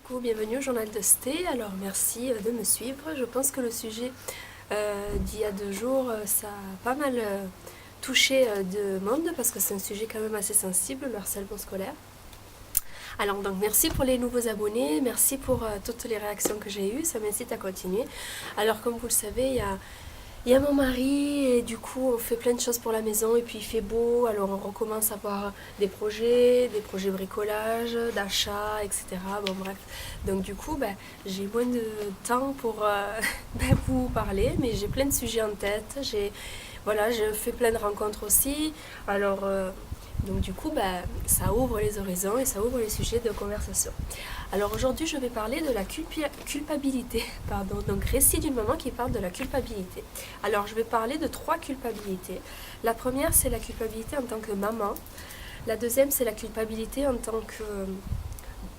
Coucou, bienvenue au journal de Sté. Alors merci de me suivre. Je pense que le sujet d'il y a 2 jours, ça a pas mal touché de monde parce que c'est un sujet quand même assez sensible, le harcèlement scolaire. Alors donc merci pour les nouveaux abonnés, merci pour toutes les réactions que j'ai eues, ça m'incite à continuer. Alors comme vous le savez, il y a mon mari et du coup on fait plein de choses pour la maison et puis il fait beau, alors on recommence à avoir des projets bricolage, d'achat, etc. Bon bref, donc du coup j'ai moins de temps pour vous parler, mais j'ai plein de sujets en tête, voilà, je fais plein de rencontres aussi, alors donc du coup ça ouvre les horizons et ça ouvre les sujets de conversation. Alors aujourd'hui, je vais parler de la culpabilité, pardon, donc récit d'une maman qui parle de la culpabilité. Alors je vais parler de 3 culpabilités. La première, c'est la culpabilité en tant que maman. La deuxième, c'est la culpabilité en tant que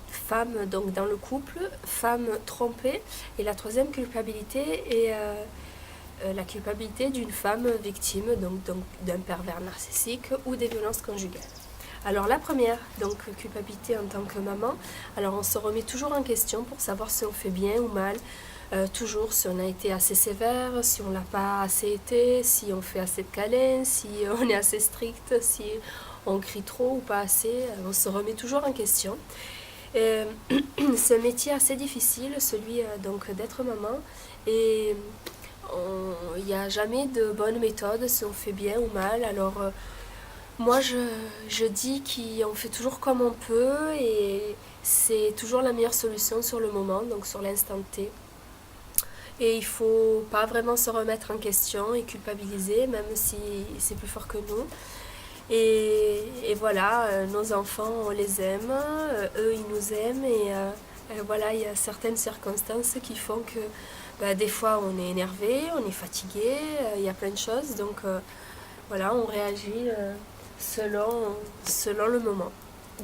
femme, donc dans le couple, femme trompée. Et la troisième culpabilité est la culpabilité d'une femme victime, donc d'un pervers narcissique ou des violences conjugales. Alors la première, donc culpabilité en tant que maman, alors on se remet toujours en question pour savoir si on fait bien ou mal, toujours si on a été assez sévère, si on l'a pas assez été, si on fait assez de câlins, si on est assez strict, si on crie trop ou pas assez, on se remet toujours en question. C'est un métier assez difficile, celui donc d'être maman, et il n'y a jamais de bonne méthode si on fait bien ou mal, alors moi, je dis qu'on fait toujours comme on peut et c'est toujours la meilleure solution sur le moment, donc sur l'instant T. Et il ne faut pas vraiment se remettre en question et culpabiliser, même si c'est plus fort que nous. Et voilà, nos enfants, on les aime, eux, ils nous aiment. Et voilà, il y a certaines circonstances qui font que des fois, on est énervé, on est fatigué, il y a plein de choses. Donc voilà, on réagit selon le moment.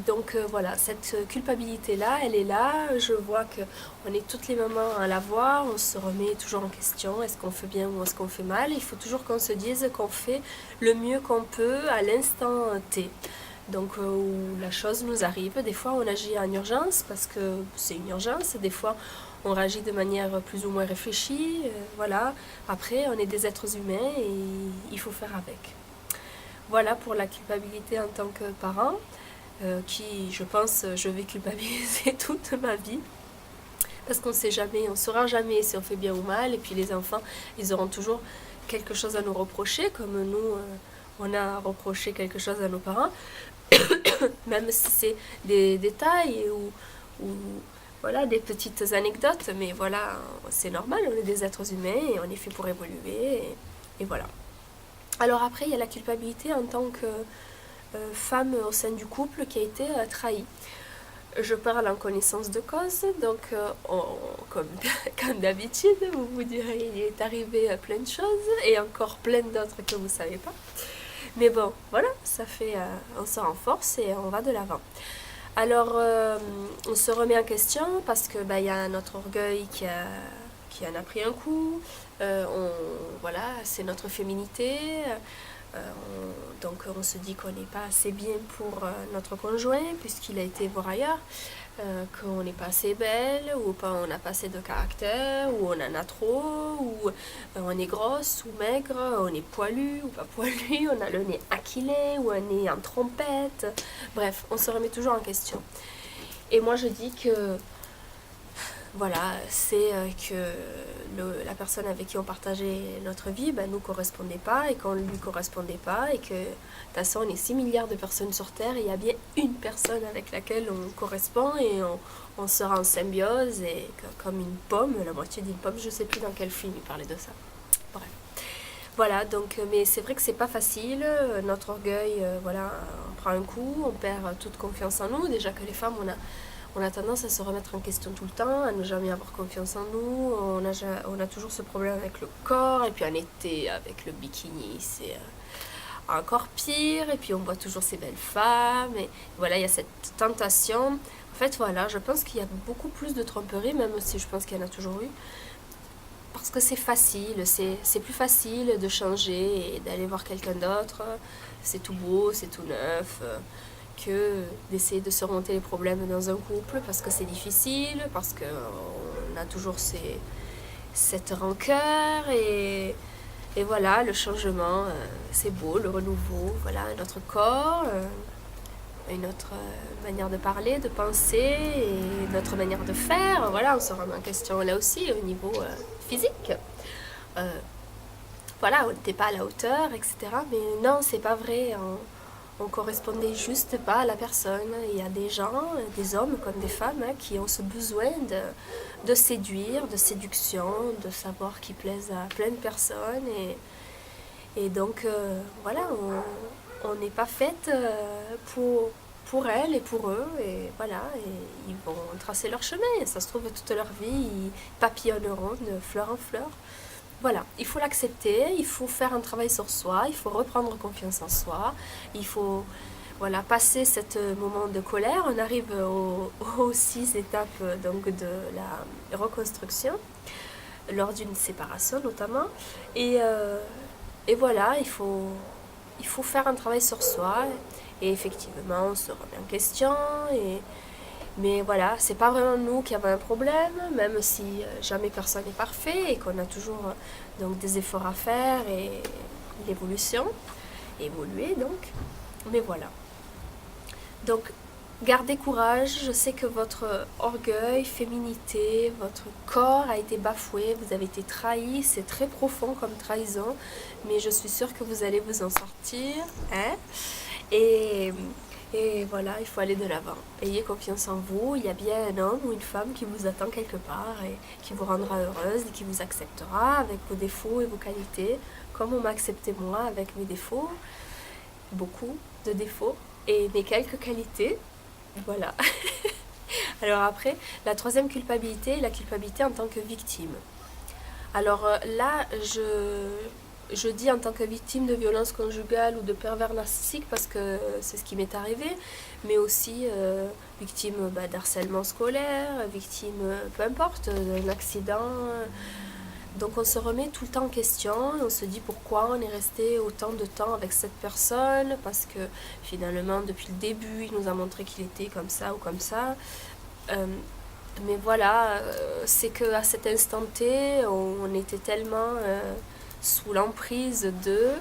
Donc voilà, cette culpabilité-là, elle est là. Je vois qu'on est toutes les mamans à la voir, on se remet toujours en question, est-ce qu'on fait bien ou est-ce qu'on fait mal. Il faut toujours qu'on se dise qu'on fait le mieux qu'on peut à l'instant T. Donc où la chose nous arrive, des fois on agit en urgence parce que c'est une urgence, des fois on réagit de manière plus ou moins réfléchie, voilà. Après on est des êtres humains et il faut faire avec. Voilà pour la culpabilité en tant que parent, qui, je pense, je vais culpabiliser toute ma vie. Parce qu'on sait jamais, on saura jamais si on fait bien ou mal. Et puis les enfants, ils auront toujours quelque chose à nous reprocher, comme nous, on a reproché quelque chose à nos parents. Même si c'est des détails ou voilà, des petites anecdotes. Mais voilà, c'est normal, on est des êtres humains et on est fait pour évoluer. Et voilà. Alors après, il y a la culpabilité en tant que femme au sein du couple qui a été trahie. Je parle en connaissance de cause, donc comme d'habitude, vous vous direz, il est arrivé plein de choses et encore plein d'autres que vous ne savez pas. Mais bon, voilà, ça fait, on se renforce et on va de l'avant. Alors, on se remet en question parce que y a notre orgueil qui en a pris un coup. Voilà, c'est notre féminité. Donc on se dit qu'on n'est pas assez bien pour notre conjoint puisqu'il a été voir ailleurs, qu'on n'est pas assez belle ou on n'a pas assez de caractère ou on en a trop ou on est grosse ou maigre, on est poilu ou pas poilu, on a le nez aquilé ou un nez en trompette. Bref, on se remet toujours en question. Et moi je dis que voilà, c'est que la personne avec qui on partageait notre vie nous correspondait pas et qu'on ne lui correspondait pas et que de toute façon on est 6 milliards de personnes sur Terre et il y a bien une personne avec laquelle on correspond et on sera en symbiose et comme une pomme, la moitié d'une pomme, je sais plus dans quel film il parlait de ça. Bref. Voilà, donc, mais c'est vrai que c'est pas facile, notre orgueil, voilà, on prend un coup, on perd toute confiance en nous, déjà que les femmes, on a tendance à se remettre en question tout le temps, à ne jamais avoir confiance en nous. On a toujours ce problème avec le corps. Et puis en été, avec le bikini, c'est encore pire. Et puis on voit toujours ces belles femmes. Et voilà, il y a cette tentation. En fait, voilà, je pense qu'il y a beaucoup plus de tromperie, même si je pense qu'il y en a toujours eu. Parce que c'est facile, c'est plus facile de changer et d'aller voir quelqu'un d'autre. C'est tout beau, c'est tout neuf. que d'essayer de surmonter les problèmes dans un couple parce que c'est difficile, parce qu'on a toujours cette rancœur et voilà, le changement, c'est beau, le renouveau, voilà, notre corps, une autre manière de parler, de penser, et notre manière de faire, voilà, on se remet en question là aussi au niveau physique. Voilà, on n'était pas à la hauteur, etc. Mais non, c'est pas vrai, on correspondait juste pas à la personne. Il y a des gens, des hommes comme des femmes, qui ont ce besoin de séduire, de séduction, de savoir qu'ils plaisent à plein de personnes. Et donc, voilà, on n'est pas faite pour elles et pour eux. Et voilà, et ils vont tracer leur chemin. Et ça se trouve, toute leur vie, ils papillonneront de fleur en fleur. Voilà, il faut l'accepter, il faut faire un travail sur soi, il faut reprendre confiance en soi, il faut voilà, passer ce moment de colère. On arrive aux 6 étapes donc, de la reconstruction, lors d'une séparation notamment. Et voilà, il faut faire un travail sur soi. Et effectivement, on se remet en question. Mais voilà, c'est pas vraiment nous qui avons un problème, même si jamais personne n'est parfait et qu'on a toujours donc, des efforts à faire et l'évolution, évoluer donc. Mais voilà. Donc, gardez courage. Je sais que votre orgueil, féminité, votre corps a été bafoué, vous avez été trahi. C'est très profond comme trahison, mais je suis sûre que vous allez vous en sortir. Hein? Et voilà, il faut aller de l'avant. Ayez confiance en vous. Il y a bien un homme ou une femme qui vous attend quelque part et qui vous rendra heureuse et qui vous acceptera avec vos défauts et vos qualités, comme on m'a accepté moi avec mes défauts, beaucoup de défauts, et mes quelques qualités. Voilà. Alors après, la troisième culpabilité, la culpabilité en tant que victime. Alors là, je dis en tant que victime de violence conjugale ou de pervers narcissique parce que c'est ce qui m'est arrivé, mais aussi victime d'harcèlement scolaire, victime, peu importe, d'un accident. Donc on se remet tout le temps en question, on se dit pourquoi on est resté autant de temps avec cette personne, parce que finalement depuis le début il nous a montré qu'il était comme ça ou comme ça. Mais voilà, c'est qu'à cet instant T, on était tellement sous l'emprise d'eux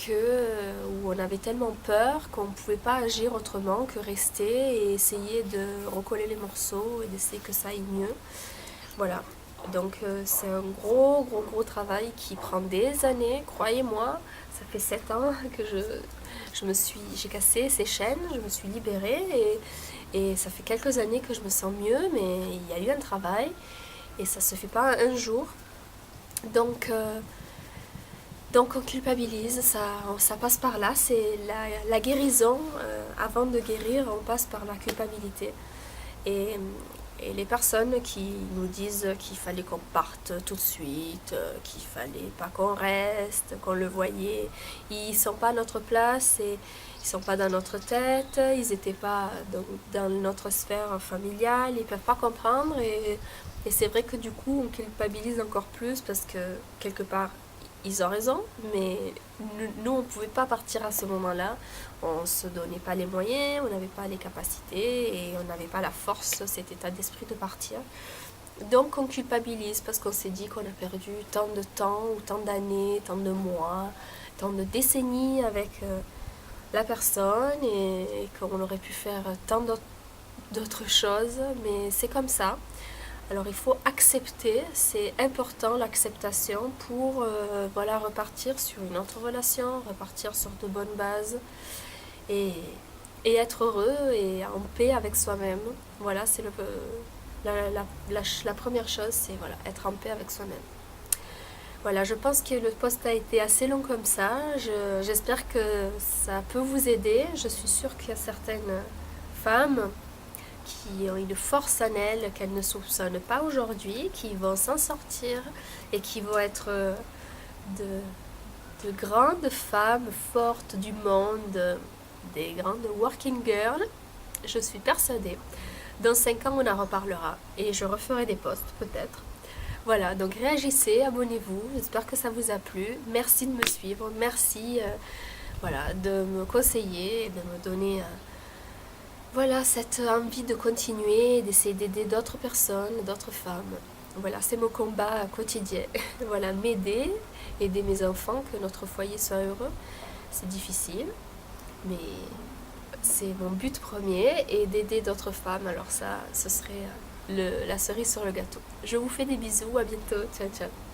où on avait tellement peur qu'on ne pouvait pas agir autrement que rester et essayer de recoller les morceaux et d'essayer que ça aille mieux. Voilà. Donc c'est un gros travail qui prend des années, croyez-moi. Ça fait 7 ans que j'ai cassé ces chaînes, je me suis libérée et ça fait quelques années que je me sens mieux, mais il y a eu un travail et ça se fait pas un jour. Donc on culpabilise, ça passe par là, c'est la guérison. Avant de guérir, on passe par la culpabilité. Et les personnes qui nous disent qu'il fallait qu'on parte tout de suite, qu'il fallait pas qu'on reste, qu'on le voyait, ils sont pas à notre place et ils sont pas dans notre tête, ils étaient pas dans notre sphère familiale, ils peuvent pas comprendre et c'est vrai que du coup on culpabilise encore plus parce que quelque part ils ont raison, mais nous on pouvait pas partir à ce moment-là. On se donnait pas les moyens, on n'avait pas les capacités et on n'avait pas la force, cet état d'esprit de partir. Donc on culpabilise parce qu'on s'est dit qu'on a perdu tant de temps ou tant d'années, tant de mois, tant de décennies avec la personne et qu'on aurait pu faire tant d'autres choses, mais c'est comme ça. Alors il faut accepter, c'est important l'acceptation pour repartir sur une autre relation, repartir sur de bonnes bases et être heureux et en paix avec soi-même. Voilà, c'est la première chose, c'est voilà, être en paix avec soi-même. Voilà, je pense que le post a été assez long comme ça. J'espère que ça peut vous aider. Je suis sûre qu'il y a certaines femmes qui ont une force en elles qu'elles ne soupçonnent pas aujourd'hui, qui vont s'en sortir et qui vont être de grandes femmes fortes du monde, des grandes working girls. Je suis persuadée. Dans 5 ans, on en reparlera et je referai des posts peut-être. Voilà, donc réagissez, abonnez-vous. J'espère que ça vous a plu. Merci de me suivre. Merci de me conseiller et de me donner voilà, cette envie de continuer, d'essayer d'aider d'autres personnes, d'autres femmes. Voilà, c'est mon combat quotidien. Voilà, m'aider, aider mes enfants, que notre foyer soit heureux. C'est difficile, mais c'est mon but premier et d'aider d'autres femmes. Alors ça, ce serait la cerise sur le gâteau. Je vous fais des bisous, à bientôt, ciao ciao.